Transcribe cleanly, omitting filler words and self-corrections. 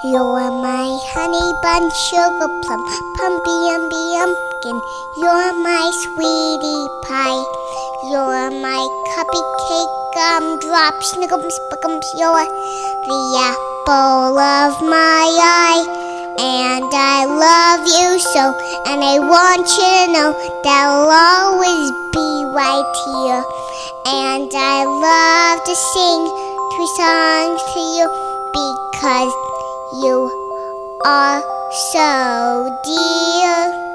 You're my honey bun, sugar plum, pumpy umby umpkin. You're my sweetie pie. You're my cupcake gumdrop, snickums, spickums. You're the apple of my eye. And I love you so, and I want you to know that I'll always be right here. And I love to sing 2 songs to you because you are so dear.